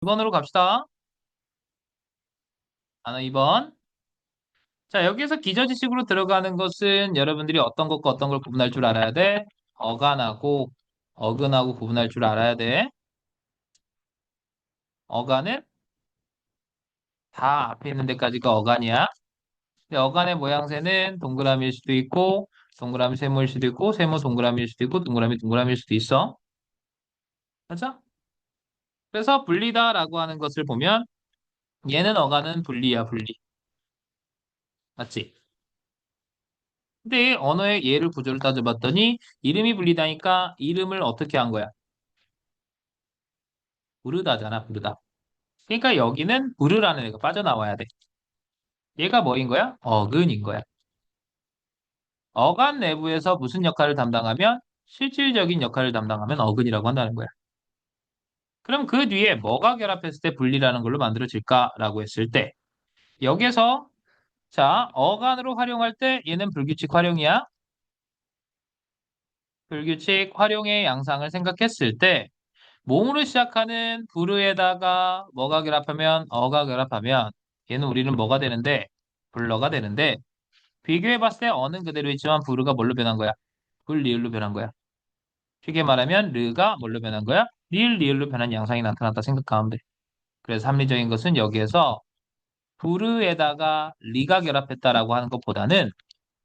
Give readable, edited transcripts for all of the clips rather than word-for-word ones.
2번으로 갑시다. 단어 2번. 자, 여기에서 기저지식으로 들어가는 것은 여러분들이 어떤 것과 어떤 걸 구분할 줄 알아야 돼. 어간하고 어근하고 구분할 줄 알아야 돼. 어간은 다 앞에 있는 데까지가 어간이야. 근데 어간의 모양새는 동그라미일 수도 있고, 동그라미 세모일 수도 있고, 세모 동그라미일 수도 있고, 동그라미 동그라미일 수도 있어. 맞아? 그래서 분리다라고 하는 것을 보면 얘는 어간은 분리야, 분리. 맞지? 근데 언어의 예를 구조를 따져봤더니 이름이 불리다니까 이름을 어떻게 한 거야? 부르다잖아, 부르다. 그러니까 여기는 부르라는 애가 빠져나와야 돼. 얘가 뭐인 거야? 어근인 거야. 어간 내부에서 무슨 역할을 담당하면 실질적인 역할을 담당하면 어근이라고 한다는 거야. 그럼 그 뒤에 뭐가 결합했을 때 분리라는 걸로 만들어질까라고 했을 때 여기서 자, 어간으로 활용할 때 얘는 불규칙 활용이야. 불규칙 활용의 양상을 생각했을 때 몸으로 시작하는 부르에다가 뭐가 결합하면 어가 결합하면 얘는 우리는 뭐가 되는데 불러가 되는데 비교해봤을 때 어는 그대로 있지만 부르가 뭘로 변한 거야? 불 리을로 변한 거야. 쉽게 말하면 르가 뭘로 변한 거야? 리을 리을로 변한 양상이 나타났다 생각하면 돼. 그래서 합리적인 것은 여기에서 부르에다가 리가 결합했다라고 하는 것보다는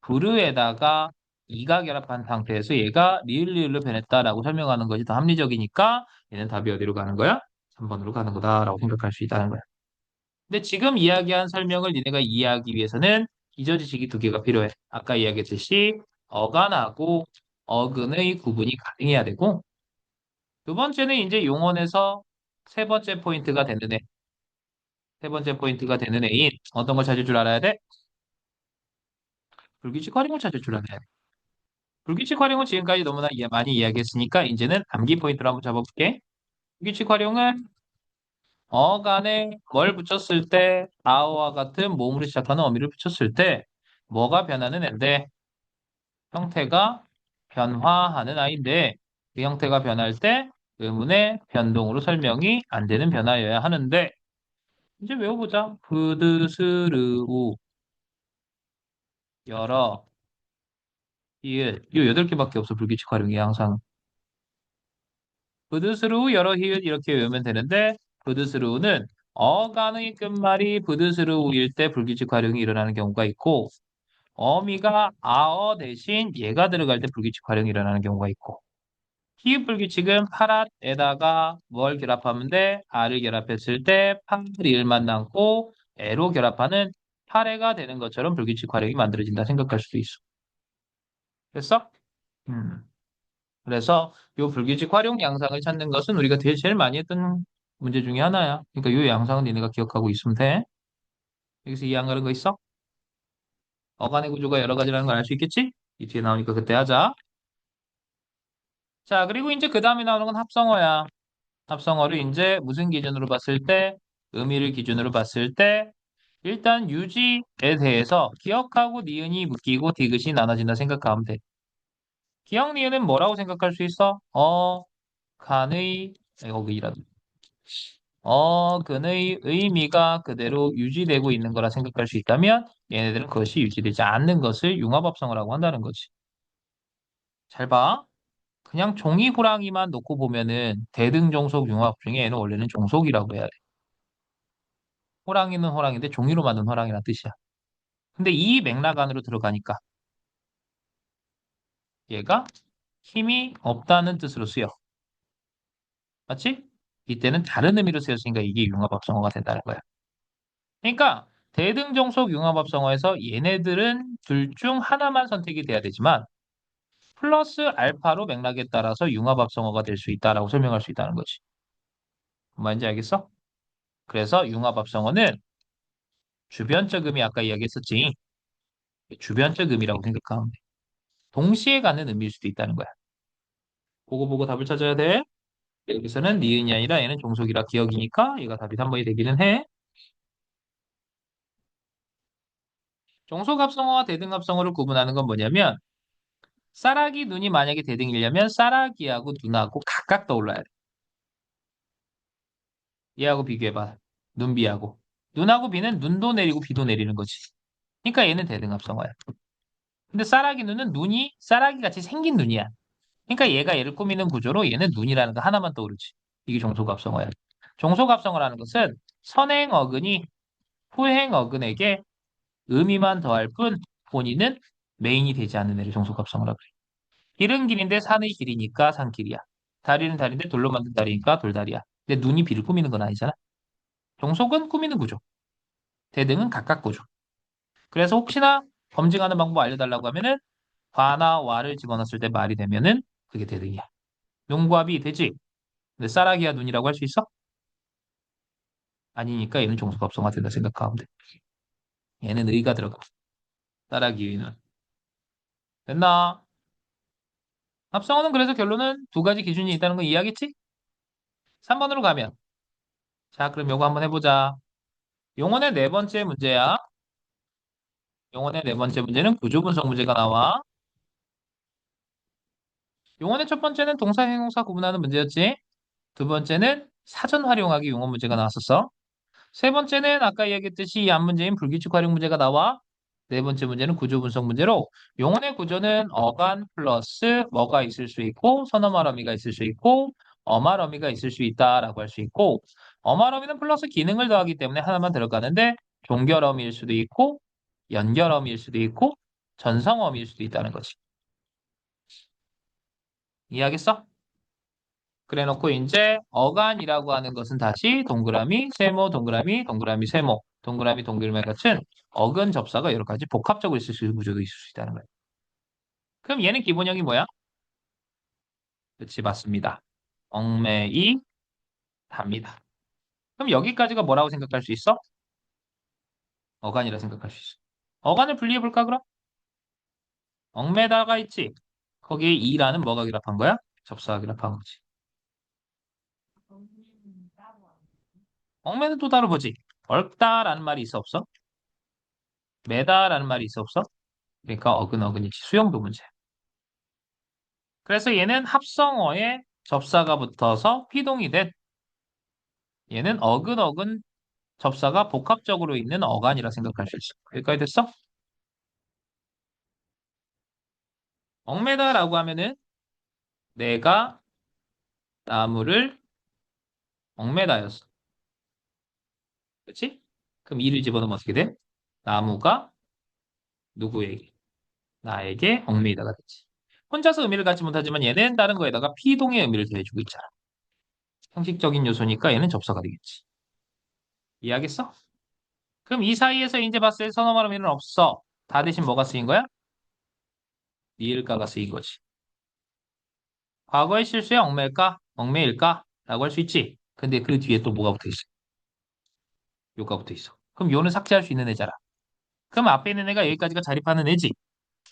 부르에다가 이가 결합한 상태에서 얘가 리을 리을로 변했다라고 설명하는 것이 더 합리적이니까 얘는 답이 어디로 가는 거야? 3번으로 가는 거다라고 생각할 수 있다는 거야. 근데 지금 이야기한 설명을 니네가 이해하기 위해서는 기저지식이 두 개가 필요해. 아까 이야기했듯이 어간하고 어근의 구분이 가능해야 되고 두 번째는 이제 용언에서 세 번째 포인트가 되는 애. 세 번째 포인트가 되는 애인 어떤 걸 찾을 줄 알아야 돼? 불규칙 활용을 찾을 줄 알아야 돼. 불규칙 활용은 지금까지 너무나 많이 이야기했으니까 이제는 암기 포인트로 한번 잡아볼게. 불규칙 활용은 어간에 뭘 붙였을 때 아어와 같은 모음으로 시작하는 어미를 붙였을 때 뭐가 변하는 앤데 형태가 변화하는 아이인데 그 형태가 변할 때 의문의 변동으로 설명이 안 되는 변화여야 하는데 이제 외워보자. 부드스르우 여러 히읗 이 8개밖에 없어 불규칙 활용이 항상 부드스르우 여러 히읗 이렇게 외우면 되는데 부드스르우는 어간의 끝말이 부드스르우일 때 불규칙 활용이 일어나는 경우가 있고 어미가 아어 대신 얘가 들어갈 때 불규칙 활용이 일어나는 경우가 있고 히읗 불규칙은 파랏에다가 뭘 결합하면 돼? 아를 결합했을 때 파리을만 남고 에로 결합하는 파래가 되는 것처럼 불규칙 활용이 만들어진다 생각할 수도 있어. 됐어? 음. 그래서 요 불규칙 활용 양상을 찾는 것은 우리가 제일 많이 했던 문제 중에 하나야. 그러니까 요 양상은 니네가 기억하고 있으면 돼. 여기서 이해 안 가는 거 있어? 어간의 구조가 여러 가지라는 걸 알 수 있겠지? 이 뒤에 나오니까 그때 하자. 자, 그리고 이제 그 다음에 나오는 건 합성어야. 합성어를 이제 무슨 기준으로 봤을 때, 의미를 기준으로 봤을 때, 일단 유지에 대해서 기억하고 니은이 묶이고 디귿이 나눠진다 생각하면 돼. 기억 니은은 뭐라고 생각할 수 있어? 간의, 이라도. 근의 의미가 그대로 유지되고 있는 거라 생각할 수 있다면 얘네들은 그것이 유지되지 않는 것을 융합합성어라고 한다는 거지. 잘 봐. 그냥 종이 호랑이만 놓고 보면은 대등종속 융합 중에 얘는 원래는 종속이라고 해야 돼. 호랑이는 호랑인데 종이로 만든 호랑이란 뜻이야. 근데 이 맥락 안으로 들어가니까 얘가 힘이 없다는 뜻으로 쓰여. 맞지? 이때는 다른 의미로 쓰였으니까 이게 융합합성어가 된다는 거야. 그러니까 대등종속 융합합성어에서 얘네들은 둘 중 하나만 선택이 돼야 되지만 플러스 알파로 맥락에 따라서 융합합성어가 될 수 있다라고 설명할 수 있다는 거지. 뭔 말인지 알겠어? 그래서 융합합성어는 주변적 의미 아까 이야기했었지. 주변적 의미라고 생각하면 돼. 동시에 갖는 의미일 수도 있다는 거야. 그거 보고 답을 찾아야 돼. 여기서는 니은이 아니라 얘는 종속이라 기억이니까 얘가 답이 3번이 되기는 해. 종속합성어와 대등합성어를 구분하는 건 뭐냐면 쌀아기 눈이 만약에 대등이려면 쌀아기하고 눈하고 각각 떠올라야 돼. 얘하고 비교해봐. 눈, 비하고. 눈하고 비는 눈도 내리고 비도 내리는 거지. 그러니까 얘는 대등합성어야. 근데 쌀아기 눈은 눈이 쌀아기 같이 생긴 눈이야. 그러니까 얘가 얘를 꾸미는 구조로 얘는 눈이라는 거 하나만 떠오르지. 이게 종속합성어야. 종속합성어라는 것은 선행 어근이 후행 어근에게 의미만 더할 뿐 본인은 메인이 되지 않는 애를 종속합성어라고 그래. 길은 길인데 산의 길이니까 산길이야. 다리는 다리인데 돌로 만든 다리니까 돌다리야. 근데 눈이 비를 꾸미는 건 아니잖아. 종속은 꾸미는 구조. 대등은 각각 구조. 그래서 혹시나 검증하는 방법 알려달라고 하면은 과나 와를 집어넣었을 때 말이 되면은 그게 대등이야. 눈과 비 되지. 근데 쌀아기와 눈이라고 할 수 있어? 아니니까 얘는 종속합성어가 된다 생각하면 돼. 얘는 의가 들어가. 쌀아기 의는. 됐나? 합성어는 그래서 결론은 두 가지 기준이 있다는 거 이해하겠지? 3번으로 가면. 자, 그럼 요거 한번 해보자. 용언의 네 번째 문제야. 용언의 네 번째 문제는 구조분석 문제가 나와. 용언의 첫 번째는 동사, 형용사 구분하는 문제였지. 두 번째는 사전 활용하기 용어 문제가 나왔었어. 세 번째는 아까 얘기했듯이 이 앞문제인 불규칙 활용 문제가 나와. 네 번째 문제는 구조 분석 문제로 용언의 구조는 어간 플러스 뭐가 있을 수 있고 선어말 어미가 있을 수 있고 어말 어미가 있을 수 있다라고 할 수 있고 어말 어미는 플러스 기능을 더하기 때문에 하나만 들어가는데 종결 어미일 수도 있고 연결 어미일 수도 있고 전성 어미일 수도 있다는 거지. 이해하겠어? 그래 놓고 이제 어간이라고 하는 것은 다시 동그라미, 세모, 동그라미, 동그라미, 세모, 동그라미, 동그라미 같은 어근 접사가 여러 가지 복합적으로 있을 수 있는 구조도 있을 수 있다는 거예요. 그럼 얘는 기본형이 뭐야? 그렇지, 맞습니다. 얽매이 답니다. 그럼 여기까지가 뭐라고 생각할 수 있어? 어간이라 생각할 수 있어. 어간을 분리해 볼까 그럼? 얽매다가 있지. 거기에 이라는 뭐가 결합한 거야? 접사가 결합한 거지. 얽매는 또 따로 보지. 얽다라는 말이 있어 없어? 매다라는 말이 있어 없어? 그러니까 어근어근이지. 수용도 문제. 그래서 얘는 합성어에 접사가 붙어서 피동이 된 얘는 어근어근 접사가 복합적으로 있는 어간이라 생각할 수 있어. 여기까지 됐어? 얽매다라고 하면은 내가 나무를 얽매다였어. 그렇지? 그럼 이를 집어넣으면 어떻게 돼? 나무가 누구에게? 나에게 얽매이다가 되지. 혼자서 의미를 갖지 못하지만 얘는 다른 거에다가 피동의 의미를 더해주고 있잖아. 형식적인 요소니까 얘는 접사가 되겠지. 이해하겠어? 그럼 이 사이에서 이제 봤을 때 선어말 의미는 없어. 다 대신 뭐가 쓰인 거야? 리을까가 쓰인 거지. 과거의 실수에 얽매일까? 얽매일까? 라고 할 수 있지. 근데 그 뒤에 또 뭐가 붙어 있어? 요가 붙어 있어. 그럼 요는 삭제할 수 있는 애잖아. 그럼 앞에 있는 애가 여기까지가 자립하는 애지.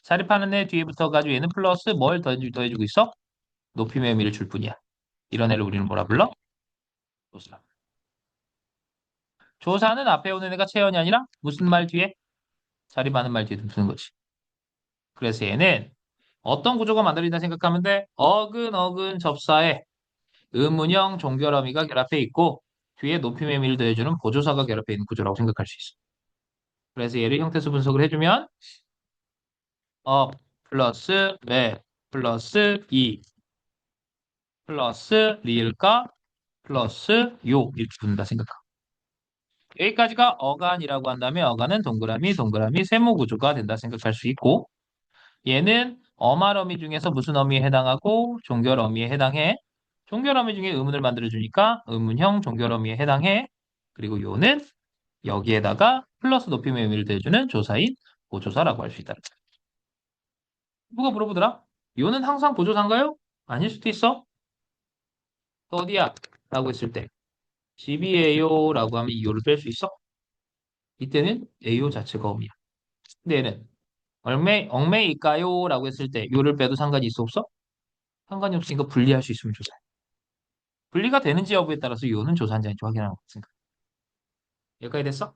자립하는 애 뒤에 붙어가지고 얘는 플러스 뭘 더해주고 있어? 높임의 의미를 줄 뿐이야. 이런 애를 우리는 뭐라 불러? 조사. 조사는 앞에 오는 애가 채연이 아니라 무슨 말 뒤에? 자립하는 말 뒤에 붙는 거지. 그래서 얘는 어떤 구조가 만들어진다 생각하면 돼? 어근 접사에 의문형 종결어미가 결합해 있고 뒤에 높임의 의미를 더해주는 보조사가 결합해 있는 구조라고 생각할 수 있어. 그래서 얘를 형태수 분석을 해주면 업 플러스 매 플러스 이 플러스 리을까 플러스 요 이렇게 붙는다 생각하고 여기까지가 어간이라고 한다면 어간은 동그라미 동그라미 세모 구조가 된다 생각할 수 있고 얘는 어말 어미 중에서 무슨 어미에 해당하고 종결 어미에 해당해. 종결 어미 중에 의문을 만들어주니까 의문형 종결 어미에 해당해. 그리고 요는 여기에다가 플러스 높임의 의미를 더해주는 조사인 보조사라고 할 수 있다. 누가 물어보더라? 요는 항상 보조사인가요? 아닐 수도 있어. 또 어디야? 라고 했을 때 집이에요 라고 하면 이 요를 뺄 수 있어? 이때는 에요 자체가 어미야. 근데 얘는 얽매일까요? 라고 했을 때 요를 빼도 상관이 있어 없어? 상관이 없으니까 분리할 수 있으면 조사해. 분리가 되는지 여부에 따라서 요는 조사한지 아닌지 확인하는 거니까. 여기까지 됐어?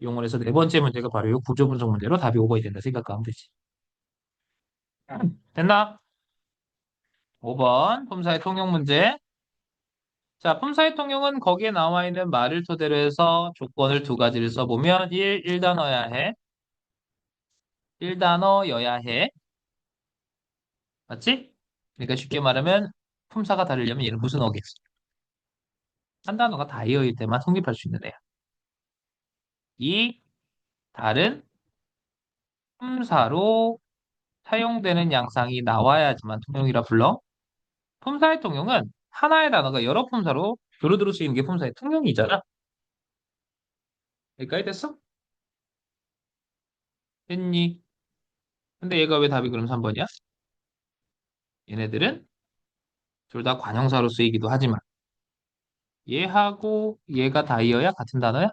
용어에서 네 번째 문제가 바로 이 구조 분석 문제로 답이 오버이 된다 생각하면 되지. 됐나? 5번 폼사의 통용 문제. 자, 품사의 통용은 거기에 나와 있는 말을 토대로 해서 조건을 두 가지를 써보면 1단어여야 해. 1단어여야 해. 맞지? 그러니까 쉽게 말하면 품사가 다르려면 얘는 무슨 어겠어? 한 단어가 다이어일 때만 성립할 수 있는 애야. 이 다른 품사로 사용되는 양상이 나와야지만 통용이라 불러. 품사의 통용은 하나의 단어가 여러 품사로 두루두루 쓰이는 게 품사의 통용이잖아. 여기까지 됐어? 됐니? 근데 얘가 왜 답이 그럼 3번이야? 얘네들은 둘 다 관형사로 쓰이기도 하지만 얘하고 얘가 다이어야 같은 단어야?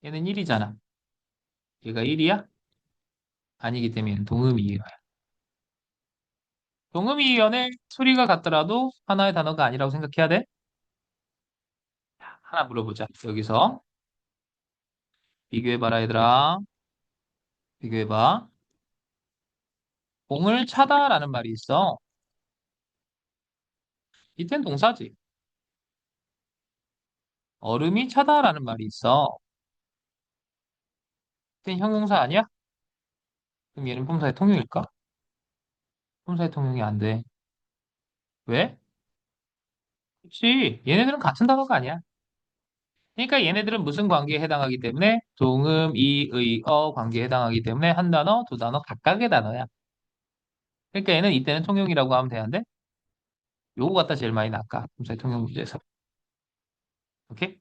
얘는 1이잖아. 얘가 1이야? 아니기 때문에 얘는 동음이에요. 동음이어의 소리가 같더라도 하나의 단어가 아니라고 생각해야 돼? 하나 물어보자. 여기서 비교해봐라 얘들아. 비교해봐. 공을 차다라는 말이 있어. 이땐 동사지. 얼음이 차다라는 말이 있어. 이땐 형용사 아니야? 그럼 얘는 품사의 통용일까? 품사의 통용이 안 돼. 왜? 그렇지. 얘네들은 같은 단어가 아니야. 그러니까 얘네들은 무슨 관계에 해당하기 때문에 동음, 이, 의, 어 관계에 해당하기 때문에 한 단어, 두 단어 각각의 단어야. 그러니까 얘는 이때는 통용이라고 하면 되는데 요거 갖다 제일 많이 낚아. 품사의 통용 문제에서. 오케이?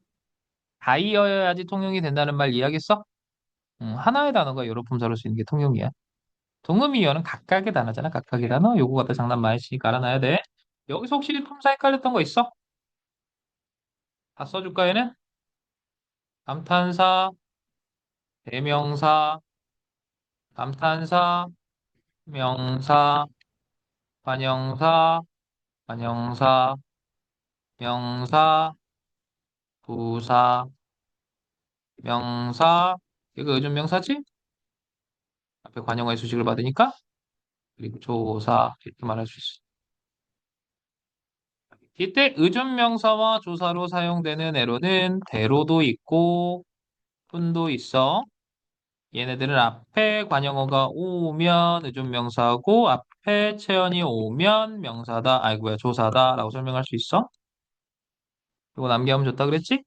다이어야지 통용이 된다는 말 이해하겠어? 하나의 단어가 여러 품사로 쓰이는 게 통용이야. 동음이어는 각각의 단어잖아. 각각의 단어. 요거 갖다 장난 많이 치니까 알아놔야 돼. 여기서 혹시 품사 헷갈렸던 거 있어? 다 써줄까 얘는? 감탄사, 대명사, 감탄사, 명사, 관형사, 관형사, 명사, 부사, 명사. 이거 요즘 명사지? 앞에 관용어의 수식을 받으니까 그리고 조사 이렇게 말할 수 있어. 이때 의존명사와 조사로 사용되는 애로는 대로도 있고 분도 있어. 얘네들은 앞에 관용어가 오면 의존명사고 앞에 체언이 오면 명사다. 아이고야 조사다라고 설명할 수 있어. 이거 남기하면 좋다 그랬지?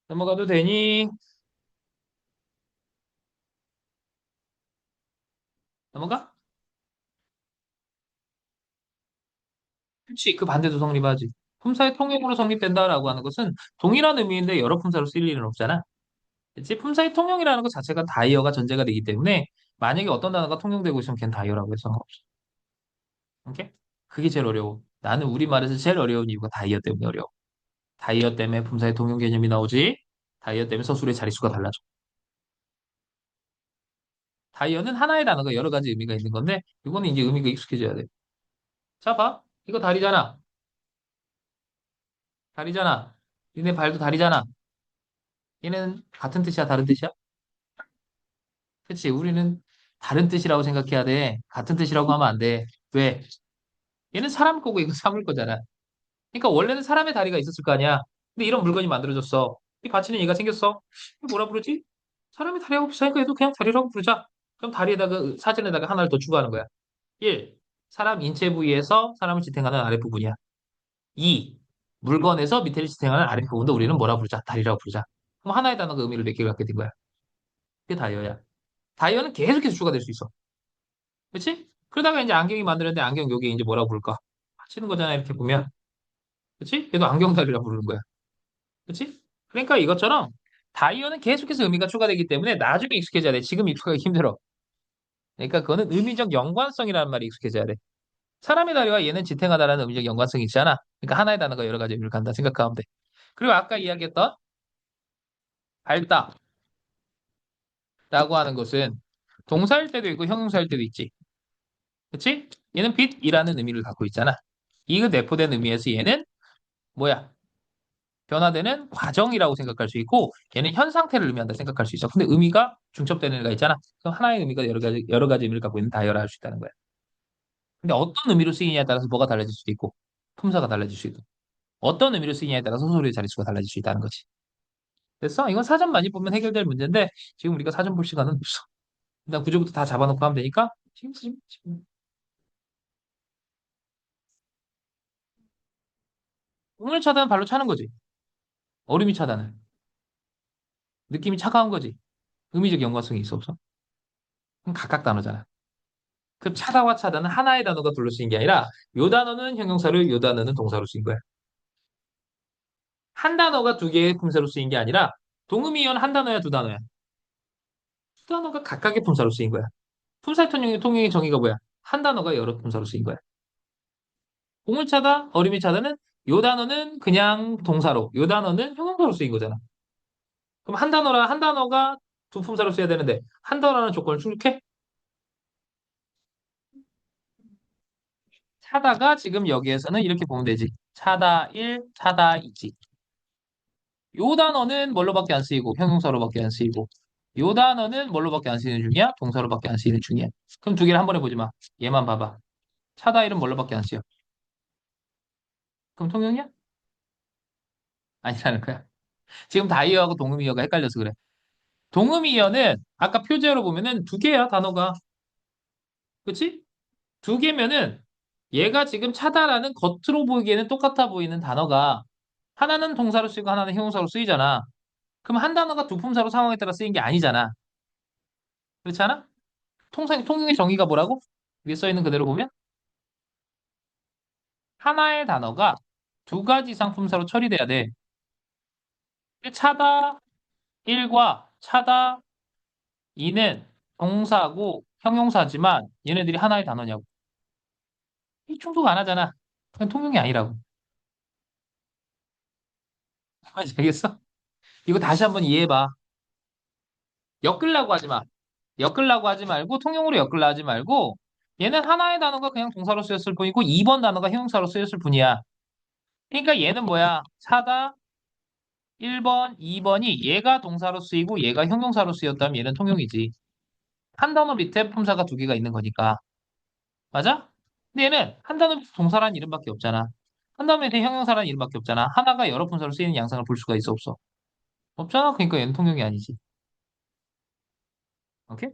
넘어가도 되니? 넘어가? 그렇지. 그 반대도 성립하지. 품사의 통용으로 성립된다라고 하는 것은 동일한 의미인데 여러 품사로 쓰일 일은 없잖아. 그치? 품사의 통용이라는 것 자체가 다이어가 전제가 되기 때문에 만약에 어떤 단어가 통용되고 있으면 걔는 다이어라고 해서 상관없어. 오케이? 그게 제일 어려워. 나는 우리말에서 제일 어려운 이유가 다이어 때문에 어려워. 다이어 때문에 품사의 통용 개념이 나오지. 다이어 때문에 서술의 자릿수가 달라져. 다이어는 하나의 단어가 여러 가지 의미가 있는 건데 이거는 이제 의미가 익숙해져야 돼. 자, 봐. 이거 다리잖아. 다리잖아. 니네 발도 다리잖아. 얘는 같은 뜻이야, 다른 뜻이야? 그치? 우리는 다른 뜻이라고 생각해야 돼. 같은 뜻이라고 하면 안 돼. 왜? 얘는 사람 거고 이거 사물 거잖아. 그러니까 원래는 사람의 다리가 있었을 거 아니야. 근데 이런 물건이 만들어졌어. 이 가치는 얘가 생겼어. 이거 뭐라 부르지? 사람의 다리하고 비슷하니까 얘도 그냥 다리라고 부르자. 그럼 다리에다가 사진에다가 하나를 더 추가하는 거야. 1. 사람 인체 부위에서 사람을 지탱하는 아랫부분이야. 2. 물건에서 밑에를 지탱하는 아랫부분도 우리는 뭐라 부르자? 다리라고 부르자. 그럼 하나의 단어가 의미를 몇 개 갖게 된 거야. 그게 다이어야. 다이어는 계속해서 추가될 수 있어. 그렇지? 그러다가 이제 안경이 만드는데 안경 여기 이제 뭐라고 부를까? 치는 거잖아 이렇게 보면. 그렇지? 얘도 안경다리라고 부르는 거야. 그렇지? 그러니까 이것처럼 다이어는 계속해서 의미가 추가되기 때문에 나중에 익숙해져야 돼. 지금 익숙하기 힘들어. 그러니까 그거는 의미적 연관성이라는 말이 익숙해져야 돼. 사람의 다리와 얘는 지탱하다라는 의미적 연관성이 있잖아. 그러니까 하나의 단어가 여러 가지 의미를 갖다 생각하면 돼. 그리고 아까 이야기했던 밝다라고 하는 것은 동사일 때도 있고 형용사일 때도 있지. 그치? 얘는 빛이라는 의미를 갖고 있잖아. 이 내포된 의미에서 얘는 뭐야? 변화되는 과정이라고 생각할 수 있고 얘는 현 상태를 의미한다 생각할 수 있어. 근데 의미가 중첩되는 애가 있잖아. 그럼 하나의 의미가 여러 가지 의미를 갖고 있는 다이어라 할 수 있다는 거야. 근데 어떤 의미로 쓰이냐에 따라서 뭐가 달라질 수도 있고, 품사가 달라질 수도 있고, 어떤 의미로 쓰이냐에 따라서 소리의 자릿수가 달라질 수 있다는 거지. 됐어? 이건 사전 많이 보면 해결될 문제인데, 지금 우리가 사전 볼 시간은 없어. 일단 구조부터 다 잡아놓고 하면 되니까, 지금. 오물 차단은 발로 차는 거지. 얼음이 차단은. 느낌이 차가운 거지. 의미적 연관성이 있어 없어? 그럼 각각 단어잖아. 그럼 차다와 차다는 하나의 단어가 둘러 쓰인 게 아니라 요 단어는 형용사로 요 단어는 동사로 쓰인 거야. 한 단어가 두 개의 품사로 쓰인 게 아니라 동음이어는 한 단어야 두 단어야. 두 단어가 각각의 품사로 쓰인 거야. 품사의 통용의 정의가 뭐야? 한 단어가 여러 품사로 쓰인 거야. 보물차다, 어림이 차다는 요 단어는 그냥 동사로, 요 단어는 형용사로 쓰인 거잖아. 그럼 한 단어가 두 품사로 써야 되는데 한 단어라는 조건을 충족해? 차다가 지금 여기에서는 이렇게 보면 되지. 차다 1, 차다 2지. 요 단어는 뭘로밖에 안 쓰이고 형용사로밖에 안 쓰이고 요 단어는 뭘로밖에 안 쓰이는 중이야? 동사로밖에 안 쓰이는 중이야. 그럼 두 개를 한 번에 보지 마. 얘만 봐봐. 차다 1은 뭘로밖에 안 쓰여? 그럼 통용이야? 아니라는 거야. 지금 다이어하고 동음이어가 헷갈려서 그래. 동음이어는 아까 표제어로 보면은 두 개야 단어가. 그치? 두 개면은 얘가 지금 차다라는 겉으로 보이기에는 똑같아 보이는 단어가 하나는 동사로 쓰이고 하나는 형용사로 쓰이잖아. 그럼 한 단어가 두 품사로 상황에 따라 쓰인 게 아니잖아. 그렇지 않아? 통용의 정의가 뭐라고? 위에 써 있는 그대로 보면 하나의 단어가 두 가지 이상 품사로 처리돼야 돼. 차다 1과 차다 2는 동사고 형용사지만 얘네들이 하나의 단어냐고. 이 충족 안 하잖아. 그냥 통용이 아니라고. 알겠어? 이거 다시 한번 이해해봐. 엮으려고 하지 마. 엮으려고 하지 말고 통용으로 엮으려 하지 말고 얘는 하나의 단어가 그냥 동사로 쓰였을 뿐이고 2번 단어가 형용사로 쓰였을 뿐이야. 그러니까 얘는 뭐야? 차다 1번, 2번이 얘가 동사로 쓰이고 얘가 형용사로 쓰였다면 얘는 통용이지. 한 단어 밑에 품사가 두 개가 있는 거니까. 맞아? 근데 얘는 한 단어 밑에 동사라는 이름밖에 없잖아. 한 단어 밑에 형용사라는 이름밖에 없잖아. 하나가 여러 품사로 쓰이는 양상을 볼 수가 있어 없어? 없잖아. 그러니까 얘는 통용이 아니지. 오케이?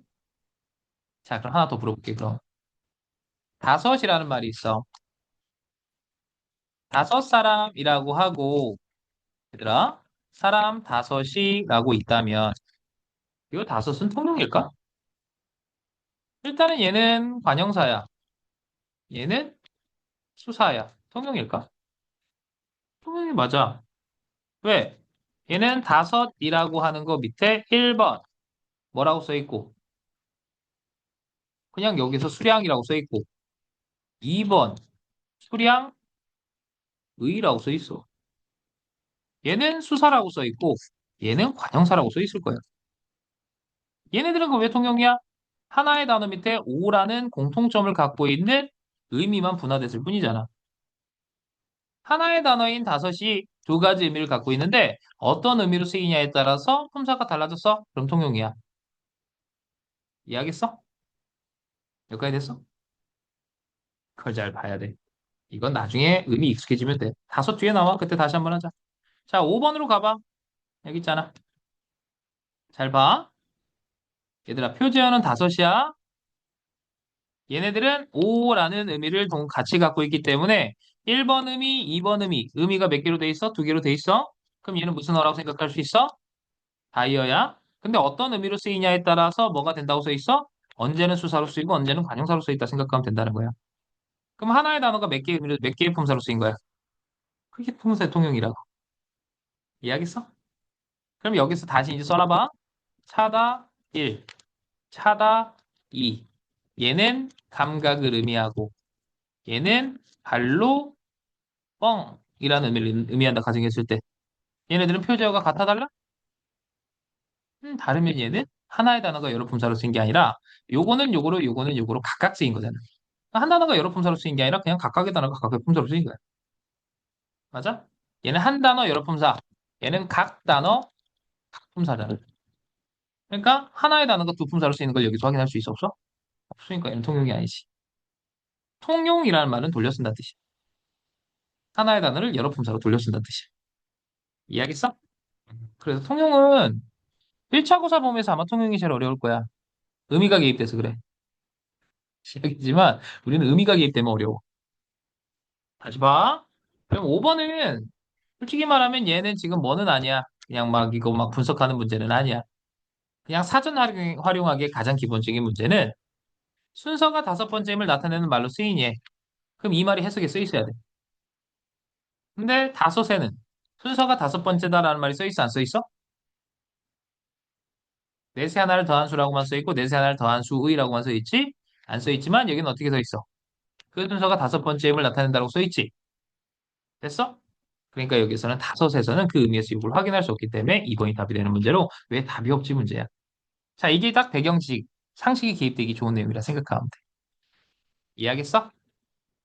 자, 그럼 하나 더 물어볼게, 그럼. 다섯이라는 말이 있어. 다섯 사람이라고 하고, 얘들아, 사람 다섯이라고 있다면, 이거 다섯은 통용일까? 일단은 얘는 관형사야. 얘는 수사야. 통용일까? 통용이 맞아. 왜? 얘는 다섯이라고 하는 거 밑에 1번 뭐라고 써 있고, 그냥 여기서 수량이라고 써 있고, 2번 수량의라고 써 있어. 얘는 수사라고 써 있고, 얘는 관형사라고 써 있을 거야. 얘네들은 그 왜 통용이야? 하나의 단어 밑에 오라는 공통점을 갖고 있는 의미만 분화됐을 뿐이잖아. 하나의 단어인 다섯이 두 가지 의미를 갖고 있는데 어떤 의미로 쓰이냐에 따라서 품사가 달라졌어? 그럼 통용이야. 이해하겠어? 여기까지 됐어? 그걸 잘 봐야 돼. 이건 나중에 의미 익숙해지면 돼. 다섯 뒤에 나와. 그때 다시 한번 하자. 자, 5번으로 가봐. 여기 있잖아. 잘 봐. 얘들아, 표제어는 다섯이야. 얘네들은 오라는 의미를 같이 갖고 있기 때문에 1번 의미, 2번 의미, 의미가 몇 개로 돼 있어? 두 개로 돼 있어? 그럼 얘는 무슨 어라고 생각할 수 있어? 다이어야. 근데 어떤 의미로 쓰이냐에 따라서 뭐가 된다고 써 있어? 언제는 수사로 쓰이고 언제는 관용사로 쓰였다 생각하면 된다는 거야. 그럼 하나의 단어가 몇 개의 품사로 쓰인 거야? 그게 품사의 통용이라고. 이해하겠어? 그럼 여기서 다시 이제 써놔봐. 차다 1, 차다 2. 얘는 감각을 의미하고 얘는 발로 뻥이라는 의미를 의미한다 가정했을 때 얘네들은 표제어가 같아 달라? 다르면 얘는 하나의 단어가 여러 품사로 쓰인 게 아니라 요거는 요거로 요거는 요거로 각각 쓰인 거잖아. 한 단어가 여러 품사로 쓰인 게 아니라 그냥 각각의 단어가 각각의 품사로 쓰인 거야. 맞아? 얘는 한 단어 여러 품사. 얘는 각 단어 품사잖아. 그러니까 하나의 단어가 두 품사로 쓰이는 걸 여기서 확인할 수 있어 없어? 없으니까 얘는 통용이 아니지. 통용이라는 말은 돌려 쓴다는 뜻이야. 하나의 단어를 여러 품사로 돌려 쓴다는 뜻이야. 이해하겠어? 그래서 통용은 1차 고사 범위에서 아마 통용이 제일 어려울 거야. 의미가 개입돼서 그래. 시작이지만 우리는 의미가 개입되면 어려워. 다시 봐. 그럼 5번은 솔직히 말하면 얘는 지금 뭐는 아니야. 그냥 막 이거 막 분석하는 문제는 아니야. 그냥 사전 활용하기에 가장 기본적인 문제는 순서가 다섯 번째임을 나타내는 말로 쓰이니. 그럼 이 말이 해석에 쓰 있어야 돼. 근데 다섯에는 순서가 다섯 번째다라는 말이 써 있어, 안 써 있어? 넷에 하나를 더한 수라고만 써 있고 넷에 하나를 더한 수의라고만 써 있지? 안 써 있지만 여기는 어떻게 써 있어? 그 순서가 다섯 번째임을 나타낸다고 써 있지? 됐어? 그러니까 여기서는 다섯에서는 그 의미의 수입을 확인할 수 없기 때문에 2번이 답이 되는 문제로 왜 답이 없지 문제야. 자, 이게 딱 배경식, 상식이 개입되기 좋은 내용이라 생각하면 돼. 이해하겠어?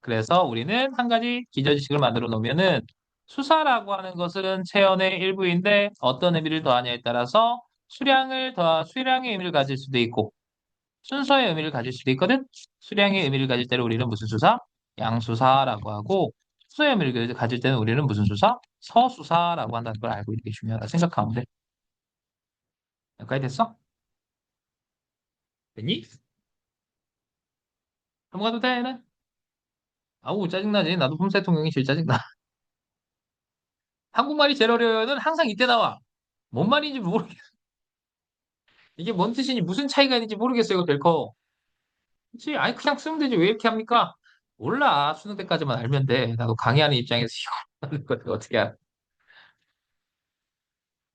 그래서 우리는 한 가지 기저지식을 만들어 놓으면은 수사라고 하는 것은 체언의 일부인데 어떤 의미를 더하냐에 따라서 수량의 의미를 가질 수도 있고 순서의 의미를 가질 수도 있거든. 수량의 의미를 가질 때는 우리는 무슨 수사? 양수사라고 하고 수의 의미를 가질 때는 우리는 무슨 수사? 서수사라고 한다는 걸 알고 있는 게 중요하다 생각하면 돼. 여기까지 됐어? 됐니? 넘어가도 돼, 얘는? 아우, 짜증나지? 나도 폼세 통역이 제일 짜증나. 한국말이 제일 어려워요는 항상 이때 나와. 뭔 말인지 모르겠어. 이게 뭔 뜻인지 무슨 차이가 있는지 모르겠어요, 이거 델커. 그치? 아니, 그냥 쓰면 되지. 왜 이렇게 합니까? 몰라. 수능 때까지만 알면 돼. 나도 강의하는 입장에서 이거 하는 거 어떻게 알아.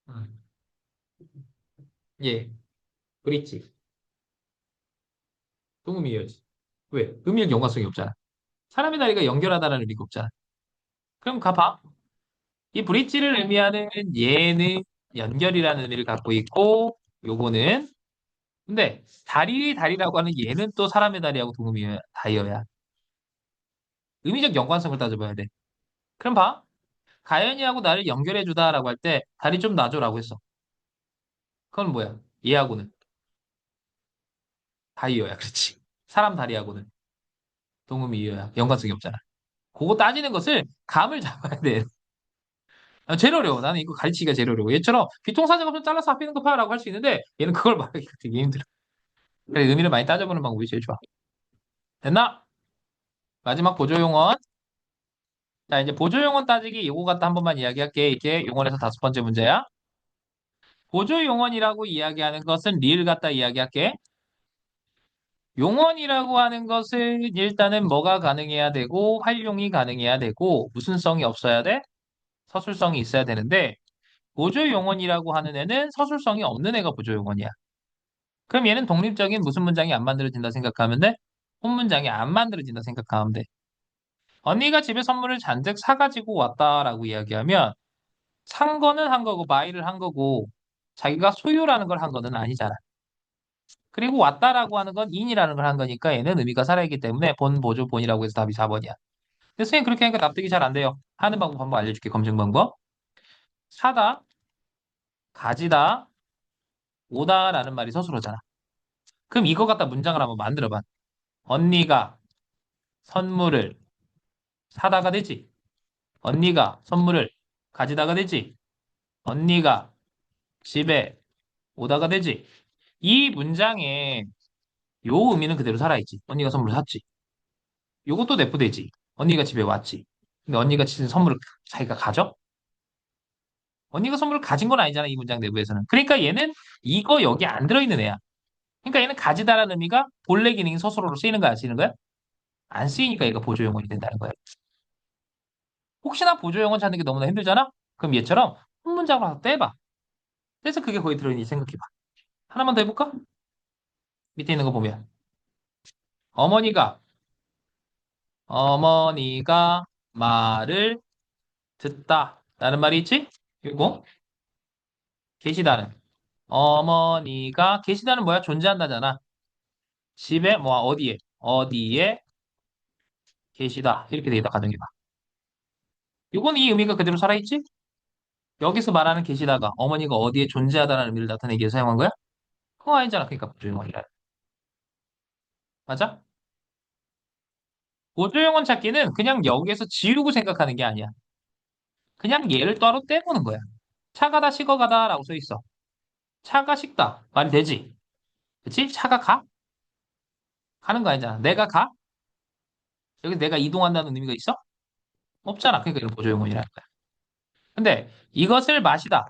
음. 예, 그렇지. 동음이어야지. 왜? 의미적 연관성이 없잖아. 사람의 다리가 연결하다라는 의미가 없잖아. 그럼 가봐. 이 브릿지를 의미하는 얘는 연결이라는 의미를 갖고 있고, 요거는 근데 다리라고 하는 얘는 또 사람의 다리하고 동음이어야 다이어야. 의미적 연관성을 따져봐야 돼. 그럼 봐. 가연이하고 나를 연결해주다라고 할 때 다리 좀 놔줘라고 했어. 그건 뭐야? 얘하고는 다이어야. 그렇지. 사람 다리하고는 동음이어야. 연관성이 없잖아. 그거 따지는 것을 감을 잡아야 돼. 아, 제일 어려워. 나는 이거 가르치기가 제일 어려워. 얘처럼 비통사정 없이 잘라서 앞에 있는 거 파라고 할 수 있는데 얘는 그걸 말하기가 되게 힘들어. 그래, 의미를 많이 따져보는 방법이 제일 좋아. 됐나? 마지막 보조용언. 자, 이제 보조용언 따지기 요거 갖다 한 번만 이야기할게. 이게 용언에서 다섯 번째 문제야. 보조용언이라고 이야기하는 것은 릴 갖다 이야기할게. 용언이라고 하는 것은 일단은 뭐가 가능해야 되고 활용이 가능해야 되고 무슨 성이 없어야 돼? 서술성이 있어야 되는데 보조용언이라고 하는 애는 서술성이 없는 애가 보조용언이야. 그럼 얘는 독립적인 무슨 문장이 안 만들어진다 생각하면 돼? 혼 문장이 안 만들어진다 생각하면 돼. 언니가 집에 선물을 잔뜩 사가지고 왔다라고 이야기하면 산 거는 한 거고 바이를 한 거고 자기가 소유라는 걸 한 거는 아니잖아. 그리고 왔다라고 하는 건 인이라는 걸 한 거니까 얘는 의미가 살아있기 때문에 본, 보조, 본이라고 해서 답이 4번이야. 근데 선생님 그렇게 하니까 납득이 잘 안 돼요. 하는 방법 한번 알려줄게. 검증 방법. 사다, 가지다, 오다라는 말이 서술어잖아. 그럼 이거 갖다 문장을 한번 만들어봐. 언니가 선물을 사다가 되지. 언니가 선물을 가지다가 되지. 언니가 집에 오다가 되지. 이 문장에 요 의미는 그대로 살아있지. 언니가 선물을 샀지. 요것도 내포되지. 언니가 집에 왔지. 근데 언니가 지금 선물을 자기가 가져? 언니가 선물을 가진 건 아니잖아, 이 문장 내부에서는. 그러니까 얘는 이거 여기 안 들어있는 애야. 그러니까 얘는 가지다라는 의미가 본래 기능인 서술어로 쓰이는 거야, 안 쓰이는 거야? 안 쓰이니까 얘가 보조용어이 된다는 거야. 혹시나 보조용어 찾는 게 너무나 힘들잖아? 그럼 얘처럼 한 문장으로 하나 떼봐. 그래서 그게 거의 들어있는지 생각해봐. 하나만 더 해볼까? 밑에 있는 거 보면. 어머니가, 어머니가 말을 듣다. 라는 말이 있지? 그리고 계시다는. 어머니가, 계시다는 뭐야? 존재한다잖아. 집에, 뭐, 어디에 계시다. 이렇게 돼 있다, 가정해봐. 이건 이 의미가 그대로 살아있지? 여기서 말하는 계시다가 어머니가 어디에 존재하다는 의미를 나타내기 위해서 사용한 거야? 그거 아니잖아. 그러니까 부정어이라. 맞아? 보조용언 찾기는 그냥 여기에서 지우고 생각하는 게 아니야. 그냥 얘를 따로 떼보는 거야. 차가다 식어가다 라고 써 있어. 차가 식다. 말이 되지. 그치? 차가 가? 가는 거 아니잖아. 내가 가? 여기 내가 이동한다는 의미가 있어? 없잖아. 그러니까 이런 보조용언이라는 거야. 근데 이것을 마시다.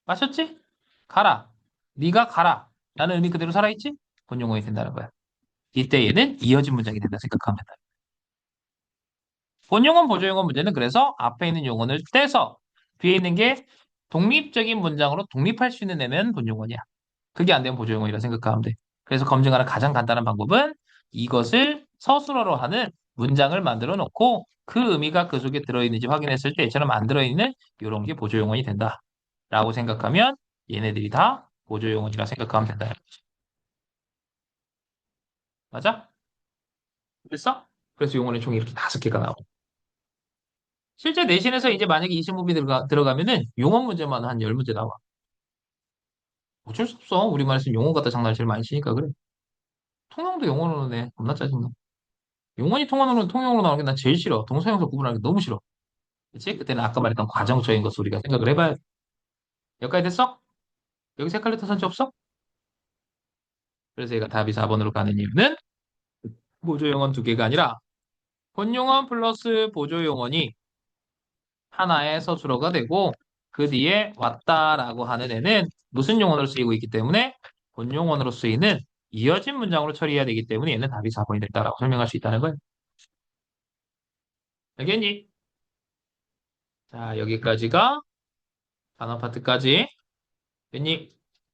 마셨지? 가라. 네가 가라. 라는 의미 그대로 살아있지? 본용어이 된다는 거야. 이때 얘는 이어진 문장이 된다 생각하면 된다. 본용어, 보조용어 문제는 그래서 앞에 있는 용어를 떼서 뒤에 있는 게 독립적인 문장으로 독립할 수 있는 애면 본용어냐. 그게 안 되면 보조용어이라 생각하면 돼. 그래서 검증하는 가장 간단한 방법은 이것을 서술어로 하는 문장을 만들어 놓고 그 의미가 그 속에 들어있는지 확인했을 때 얘처럼 안 들어있는 이런 게 보조용어이 된다. 라고 생각하면 얘네들이 다 보조용어이라 생각하면 된다. 맞아? 됐어? 그래서 용어는 총 이렇게 5개가 나오고. 실제 내신에서 이제 만약에 20문비 들어가면은 용어 문제만 한 10문제 나와. 어쩔 수 없어. 우리말에서 용어 갖다 장난을 제일 많이 치니까 그래. 통용도 용어로 내. 겁나 짜증나. 용언이 통용으로 나오는 게 난 제일 싫어. 동사형사 구분하는 게 너무 싫어. 그치? 그때는 아까 말했던 과정적인 것을 우리가 생각을 해봐야 돼. 여기까지 됐어? 여기 색깔레터 선지 없어? 그래서 얘가 답이 4번으로 가는 이유는 보조용언 2개가 아니라 본용언 플러스 보조용언이 하나의 서술어가 되고 그 뒤에 왔다라고 하는 애는 무슨 용언으로 쓰이고 있기 때문에 본용언으로 쓰이는 이어진 문장으로 처리해야 되기 때문에 얘는 답이 4번이 됐다라고 설명할 수 있다는 거예요. 알겠니? 자, 여기까지가 단어 파트까지. 됐니?